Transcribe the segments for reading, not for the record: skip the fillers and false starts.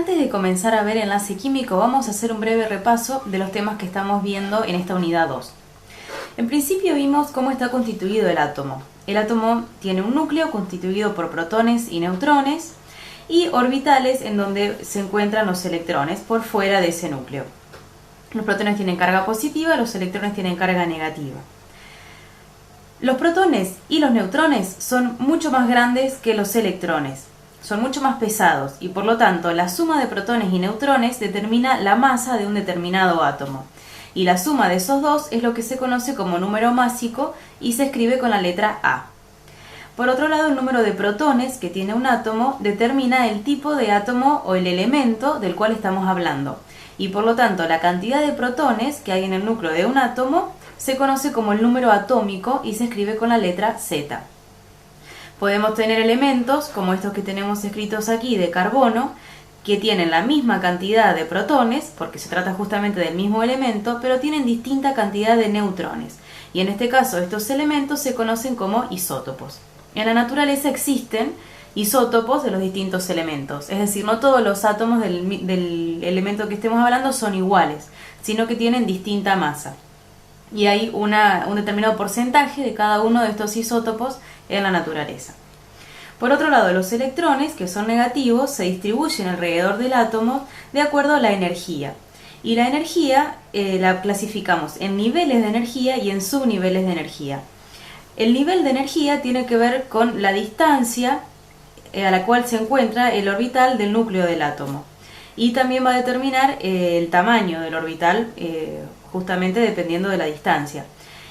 Antes de comenzar a ver enlace químico, vamos a hacer un breve repaso de los temas que estamos viendo en esta unidad 2. En principio vimos cómo está constituido el átomo. El átomo tiene un núcleo constituido por protones y neutrones y orbitales en donde se encuentran los electrones por fuera de ese núcleo. Los protones tienen carga positiva, los electrones tienen carga negativa. Los protones y los neutrones son mucho más grandes que los electrones. Son mucho más pesados y por lo tanto la suma de protones y neutrones determina la masa de un determinado átomo. Y la suma de esos dos es lo que se conoce como número másico y se escribe con la letra A. Por otro lado, el número de protones que tiene un átomo determina el tipo de átomo o el elemento del cual estamos hablando. Y por lo tanto, la cantidad de protones que hay en el núcleo de un átomo se conoce como el número atómico y se escribe con la letra Z. Podemos tener elementos, como estos que tenemos escritos aquí, de carbono, que tienen la misma cantidad de protones, porque se trata justamente del mismo elemento, pero tienen distinta cantidad de neutrones. Y en este caso, estos elementos se conocen como isótopos. En la naturaleza existen isótopos de los distintos elementos, es decir, no todos los átomos del elemento que estemos hablando son iguales, sino que tienen distinta masa. Y hay un determinado porcentaje de cada uno de estos isótopos en la naturaleza. Por otro lado, los electrones, que son negativos, se distribuyen alrededor del átomo de acuerdo a la energía. Y la energía la clasificamos en niveles de energía y en subniveles de energía. El nivel de energía tiene que ver con la distancia a la cual se encuentra el orbital del núcleo del átomo. Y también va a determinar el tamaño del orbital, justamente dependiendo de la distancia.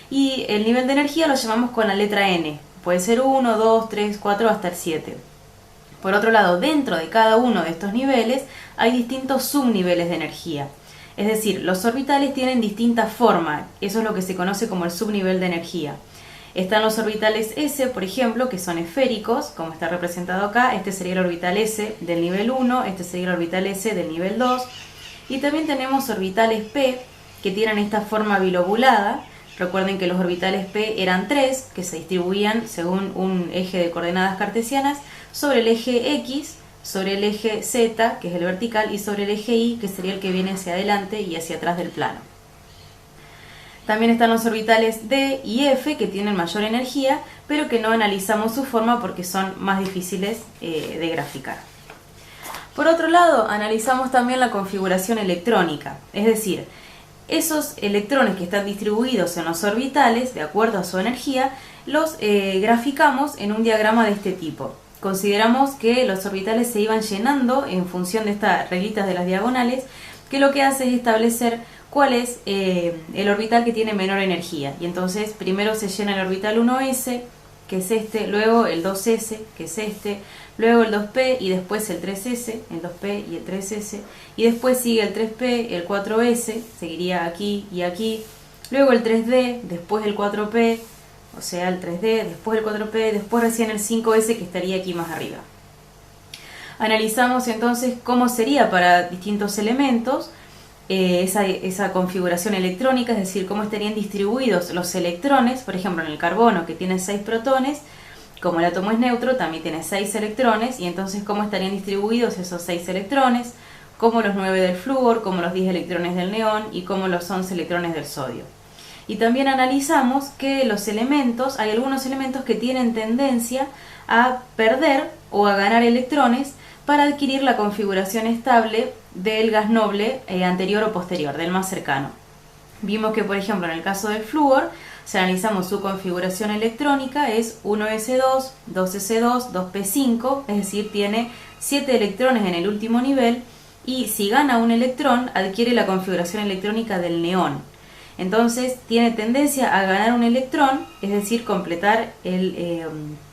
Y el nivel de energía lo llamamos con la letra N. Puede ser 1, 2, 3, 4 hasta el 7. Por otro lado, dentro de cada uno de estos niveles hay distintos subniveles de energía. Es decir, los orbitales tienen distinta forma. Eso es lo que se conoce como el subnivel de energía. Están los orbitales S, por ejemplo, que son esféricos, como está representado acá. Este sería el orbital S del nivel 1, este sería el orbital S del nivel 2. Y también tenemos orbitales P, que tienen esta forma bilobulada. Recuerden que los orbitales P eran 3, que se distribuían según un eje de coordenadas cartesianas, sobre el eje X, sobre el eje Z, que es el vertical, y sobre el eje Y, que sería el que viene hacia adelante y hacia atrás del plano. También están los orbitales D y F, que tienen mayor energía, pero que no analizamos su forma porque son más difíciles de graficar. Por otro lado, analizamos también la configuración electrónica, es decir, esos electrones que están distribuidos en los orbitales, de acuerdo a su energía, los graficamos en un diagrama de este tipo. Consideramos que los orbitales se iban llenando en función de estas reglitas de las diagonales, que lo que hace es establecer cuál es el orbital que tiene menor energía. Y entonces primero se llena el orbital 1s, que es este, luego el 2s, que es este, luego el 2p y después el 3s, el 2p y el 3s, y después sigue el 3p, el 4s, seguiría aquí y aquí, luego el 3d, después el 4p, o sea el 3d, después el 4p, después recién el 5s que estaría aquí más arriba. Analizamos entonces cómo sería para distintos elementos esa configuración electrónica, es decir, cómo estarían distribuidos los electrones. Por ejemplo, en el carbono, que tiene 6 protones, como el átomo es neutro, también tiene 6 electrones, y entonces cómo estarían distribuidos esos 6 electrones, como los 9 del flúor, como los 10 electrones del neón y como los 11 electrones del sodio. Y también analizamos que los elementos, hay algunos elementos que tienen tendencia a perder o a ganar electrones para adquirir la configuración estable del gas noble anterior o posterior, del más cercano. Vimos que, por ejemplo, en el caso del flúor, si analizamos su configuración electrónica, es 1s2, 2s2, 2p5, es decir, tiene 7 electrones en el último nivel, y si gana un electrón, adquiere la configuración electrónica del neón. Entonces, tiene tendencia a ganar un electrón, es decir, completar el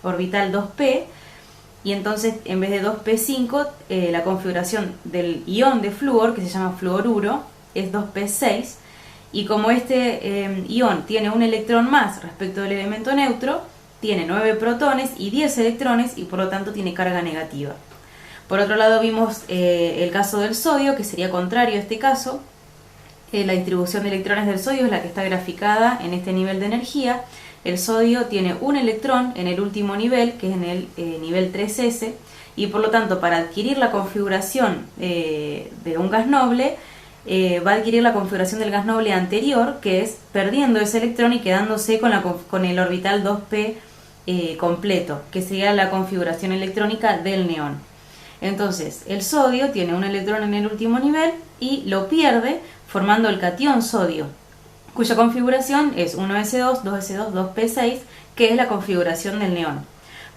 orbital 2p, y entonces en vez de 2p5, la configuración del ion de flúor, que se llama fluoruro, es 2p6, y como este ion tiene un electrón más respecto del elemento neutro, tiene 9 protones y 10 electrones, y por lo tanto tiene carga negativa. Por otro lado vimos el caso del sodio, que sería contrario a este caso. La distribución de electrones del sodio es la que está graficada en este nivel de energía. El sodio tiene un electrón en el último nivel, que es en el nivel 3s, y por lo tanto para adquirir la configuración de un gas noble, va a adquirir la configuración del gas noble anterior, que es perdiendo ese electrón y quedándose con el orbital 2p completo, que sería la configuración electrónica del neón. Entonces, el sodio tiene un electrón en el último nivel y lo pierde formando el catión sodio, cuya configuración es 1s2, 2s2, 2p6, que es la configuración del neón.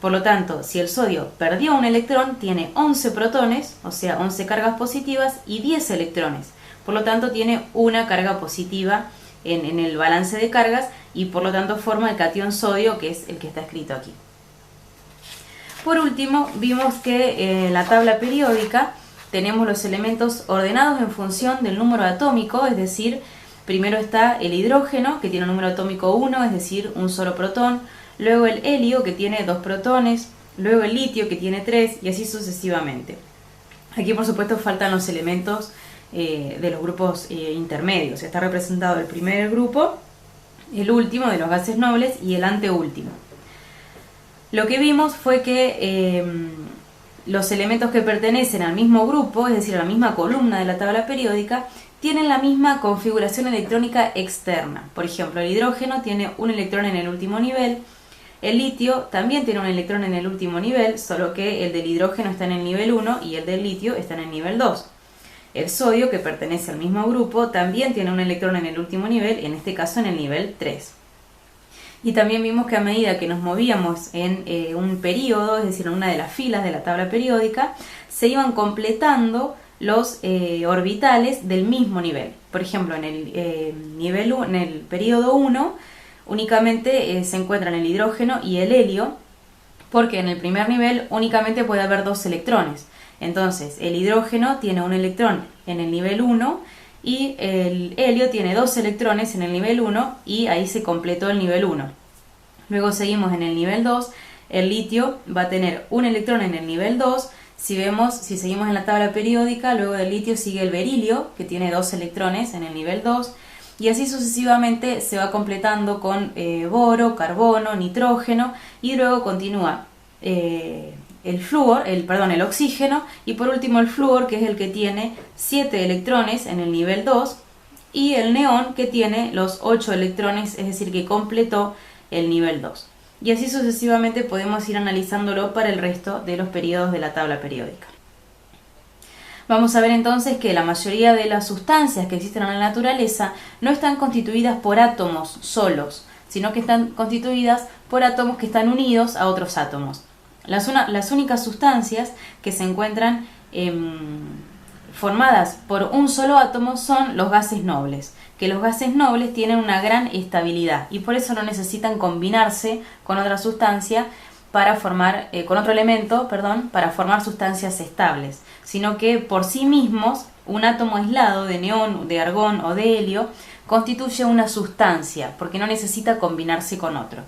Por lo tanto, si el sodio perdió un electrón, tiene 11 protones, o sea, 11 cargas positivas y 10 electrones. Por lo tanto, tiene una carga positiva en el balance de cargas y por lo tanto forma el catión sodio, que es el que está escrito aquí. Por último, vimos que en la tabla periódica tenemos los elementos ordenados en función del número atómico, es decir, primero está el hidrógeno, que tiene un número atómico 1, es decir, un solo protón, luego el helio, que tiene 2 protones, luego el litio, que tiene 3, y así sucesivamente. Aquí, por supuesto, faltan los elementos de los grupos intermedios. Está representado el primer grupo, el último de los gases nobles y el anteúltimo. Lo que vimos fue que los elementos que pertenecen al mismo grupo, es decir, a la misma columna de la tabla periódica, tienen la misma configuración electrónica externa. Por ejemplo, el hidrógeno tiene un electrón en el último nivel, el litio también tiene un electrón en el último nivel, solo que el del hidrógeno está en el nivel 1 y el del litio está en el nivel 2. El sodio, que pertenece al mismo grupo, también tiene un electrón en el último nivel, en este caso en el nivel 3. Y también vimos que a medida que nos movíamos en un período, es decir, en una de las filas de la tabla periódica, se iban completando los orbitales del mismo nivel. Por ejemplo, en el período 1 únicamente se encuentran el hidrógeno y el helio, porque en el primer nivel únicamente puede haber 2 electrones. Entonces, el hidrógeno tiene un electrón en el nivel 1 y el helio tiene 2 electrones en el nivel 1 y ahí se completó el nivel 1. Luego seguimos en el nivel 2, el litio va a tener un electrón en el nivel 2. Si seguimos en la tabla periódica, luego del litio sigue el berilio, que tiene 2 electrones en el nivel 2, y así sucesivamente se va completando con boro, carbono, nitrógeno, y luego continúa el oxígeno, y por último el flúor, que es el que tiene 7 electrones en el nivel 2, y el neón, que tiene los 8 electrones, es decir, que completó el nivel 2. Y así sucesivamente podemos ir analizándolo para el resto de los periodos de la tabla periódica. Vamos a ver entonces que la mayoría de las sustancias que existen en la naturaleza no están constituidas por átomos solos, sino que están constituidas por átomos que están unidos a otros átomos. Las únicas sustancias que se encuentran formadas por un solo átomo son los gases nobles, que los gases nobles tienen una gran estabilidad y por eso no necesitan combinarse con otra sustancia para formar, con otro elemento, para formar sustancias estables, sino que por sí mismos un átomo aislado de neón, de argón o de helio constituye una sustancia porque no necesita combinarse con otro.